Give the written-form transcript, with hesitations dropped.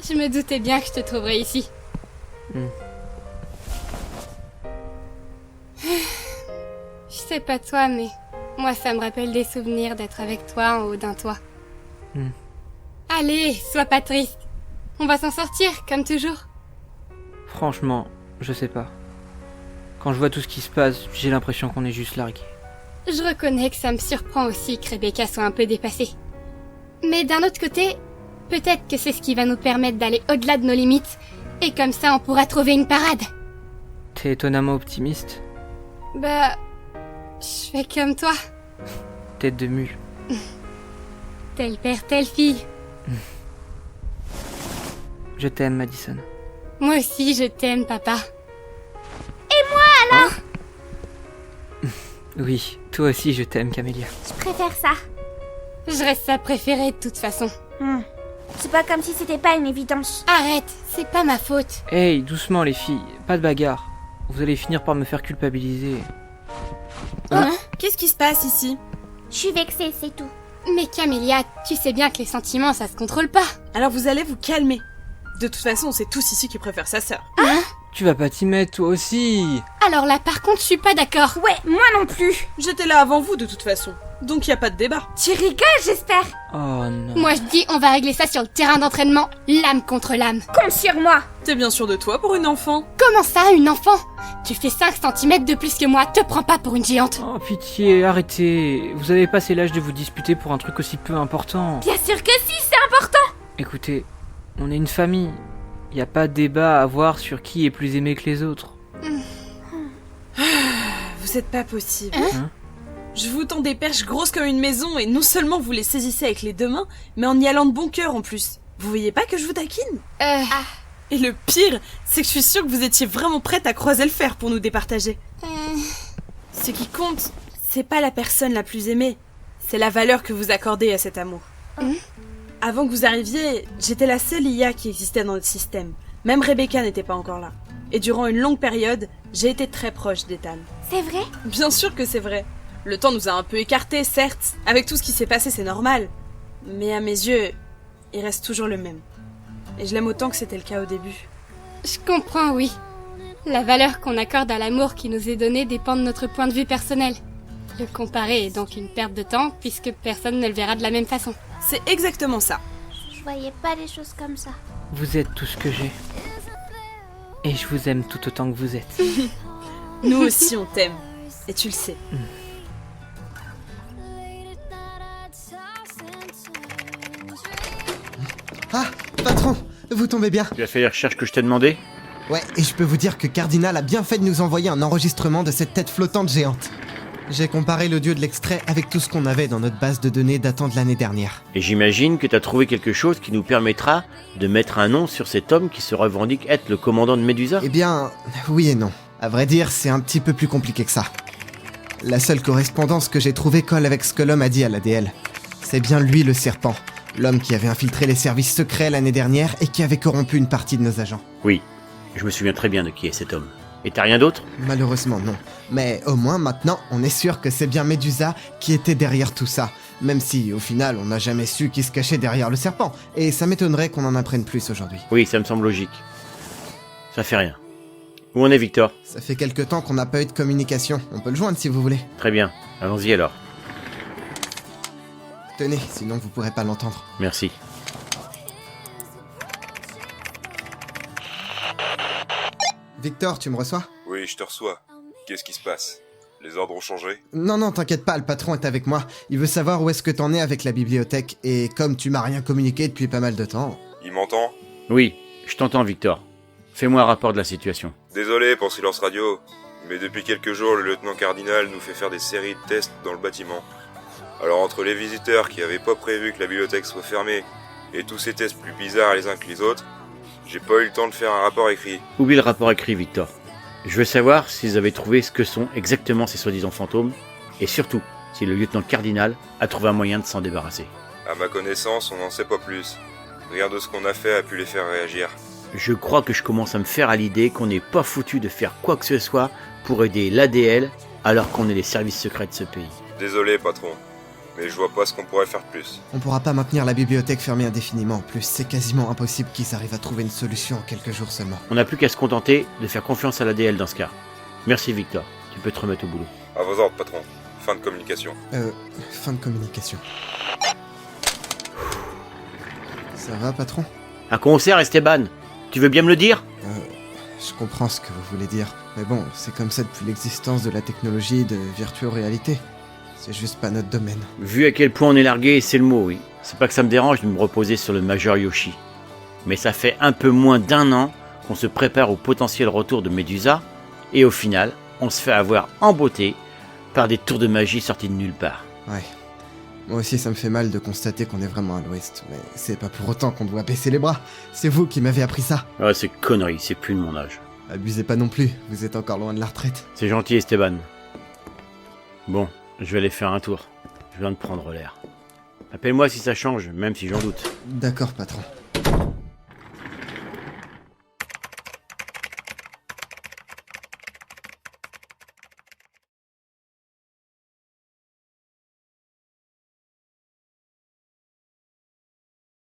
Je me doutais bien que je te trouverais ici. Je sais pas toi, mais moi ça me rappelle des souvenirs d'être avec toi en haut d'un toit. Allez, sois pas triste. On va s'en sortir, comme toujours. Franchement, je sais pas. Quand je vois tout ce qui se passe, j'ai l'impression qu'on est juste largués. Je reconnais que ça me surprend aussi que Rebecca soit un peu dépassée. Mais d'un autre côté, peut-être que c'est ce qui va nous permettre d'aller au-delà de nos limites, et comme ça on pourra trouver une parade. T'es étonnamment optimiste. Bah, je fais comme toi. Tête de mule. Tel père, telle fille. Je t'aime, Madison. Moi aussi je t'aime, papa. Oui, toi aussi je t'aime, Camélia. Je préfère ça. Je reste sa préférée de toute façon. C'est pas comme si c'était pas une évidence. Arrête, c'est pas ma faute. Hey, doucement les filles, pas de bagarre. Vous allez finir par me faire culpabiliser. Qu'est-ce qui se passe ici? Je suis vexée, c'est tout. Mais Camélia, tu sais bien que les sentiments ça se contrôle pas. Alors vous allez vous calmer. De toute façon, on sait tous ici qui préfère sa sœur. Tu vas pas t'y mettre toi aussi. Alors là par contre je suis pas d'accord. Ouais, moi non plus. J'étais là avant vous de toute façon. Donc y a pas de débat. Tu rigoles, j'espère. Oh non. Moi je dis on va régler ça sur le terrain d'entraînement, lame contre lame. Compte sur moi. T'es bien sûr de toi pour une enfant? Comment ça, une enfant? Tu fais 5 cm de plus que moi, te prends pas pour une géante. Oh pitié, arrêtez. Vous avez passé l'âge de vous disputer pour un truc aussi peu important. Bien sûr que si, c'est important. Écoutez, on est une famille. Y a pas de débat à avoir sur qui est plus aimé que les autres. Vous êtes pas possible. Hein? Je vous tends des perches grosses comme une maison et non seulement vous les saisissez avec les deux mains, mais en y allant de bon cœur en plus. Vous voyez pas que je vous taquine? Et le pire, c'est que je suis sûre que vous étiez vraiment prête à croiser le fer pour nous départager. Ce qui compte, c'est pas la personne la plus aimée, c'est la valeur que vous accordez à cet amour. Avant que vous arriviez, j'étais la seule IA qui existait dans notre système. Même Rebecca n'était pas encore là. Et durant une longue période, j'ai été très proche d'Ethan. C'est vrai? Bien sûr que c'est vrai. Le temps nous a un peu écartés, certes. Avec tout ce qui s'est passé, c'est normal. Mais à mes yeux, il reste toujours le même. Et je l'aime autant que c'était le cas au début. Je comprends, oui. La valeur qu'on accorde à l'amour qui nous est donné dépend de notre point de vue personnel. Le comparer est donc une perte de temps puisque personne ne le verra de la même façon. C'est exactement ça. Je voyais pas les choses comme ça. Vous êtes tout ce que j'ai. Et je vous aime tout autant que vous êtes. Nous aussi, on t'aime. Et tu le sais. Ah, patron, vous tombez bien. Tu as fait les recherches que je t'ai demandé? Ouais, et je peux vous dire que Cardinal a bien fait de nous envoyer un enregistrement de cette tête flottante géante. J'ai comparé l'audio de l'extrait avec tout ce qu'on avait dans notre base de données datant de l'année dernière. Et j'imagine que t'as trouvé quelque chose qui nous permettra de mettre un nom sur cet homme qui se revendique être le commandant de Medusa? Eh bien, oui et non. À vrai dire, c'est un petit peu plus compliqué que ça. La seule correspondance que j'ai trouvée colle avec ce que l'homme a dit à l'ADL. C'est bien lui le serpent, l'homme qui avait infiltré les services secrets l'année dernière et qui avait corrompu une partie de nos agents. Oui, je me souviens très bien de qui est cet homme. Et t'as rien d'autre? Malheureusement non. Mais au moins maintenant, on est sûr que c'est bien Medusa qui était derrière tout ça. Même si, au final, on n'a jamais su qui se cachait derrière le serpent. Et ça m'étonnerait qu'on en apprenne plus aujourd'hui. Oui, ça me semble logique. Ça fait rien. Où en est Victor? Ça fait quelque temps qu'on n'a pas eu de communication. On peut le joindre si vous voulez. Très bien, allons-y alors. Tenez, sinon vous pourrez pas l'entendre. Merci. Victor, tu me reçois? Oui, je te reçois. Qu'est-ce qui se passe? Les ordres ont changé? Non, t'inquiète pas, le patron est avec moi. Il veut savoir où est-ce que t'en es avec la bibliothèque. Et comme tu m'as rien communiqué depuis pas mal de temps... Il m'entend? Oui, je t'entends Victor. Fais-moi un rapport de la situation. Désolé pour silence radio, mais depuis quelques jours, le lieutenant Cardinal nous fait faire des séries de tests dans le bâtiment. Alors entre les visiteurs qui avaient pas prévu que la bibliothèque soit fermée et tous ces tests plus bizarres les uns que les autres, j'ai pas eu le temps de faire un rapport écrit. Oublie le rapport écrit, Victor. Je veux savoir s'ils avaient trouvé ce que sont exactement ces soi-disant fantômes, et surtout, si le lieutenant Cardinal a trouvé un moyen de s'en débarrasser. À ma connaissance, on n'en sait pas plus. Rien de ce qu'on a fait a pu les faire réagir. Je crois que je commence à me faire à l'idée qu'on n'est pas foutu de faire quoi que ce soit pour aider l'ADL alors qu'on est les services secrets de ce pays. Désolé, patron. mais je vois pas ce qu'on pourrait faire de plus. On pourra pas maintenir la bibliothèque fermée indéfiniment. En plus, c'est quasiment impossible qu'ils arrivent à trouver une solution en quelques jours seulement. On n'a plus qu'à se contenter de faire confiance à l'ADL dans ce cas. Merci Victor, tu peux te remettre au boulot. À vos ordres, patron. Fin de communication. Fin de communication. Ça va, patron? Un concert, Esteban? Tu veux bien me le dire? Je comprends ce que vous voulez dire. Mais bon, c'est comme ça depuis l'existence de la technologie de virtual réalité. C'est juste pas notre domaine. Vu à quel point on est largué, c'est le mot, oui. C'est pas que ça me dérange de me reposer sur le Major Yoshi. Mais ça fait un peu moins d'1 an qu'on se prépare au potentiel retour de Medusa, et au final, on se fait avoir en beauté par des tours de magie sortis de nulle part. Ouais. Moi aussi, ça me fait mal de constater qu'on est vraiment à l'ouest, mais c'est pas pour autant qu'on doit baisser les bras. C'est vous qui m'avez appris ça. Ouais, c'est connerie, c'est plus de mon âge. Abusez pas non plus, vous êtes encore loin de la retraite. C'est gentil, Esteban. Bon, je vais aller faire un tour. Je viens de prendre l'air. Appelle-moi si ça change, même si j'en doute. D'accord, patron.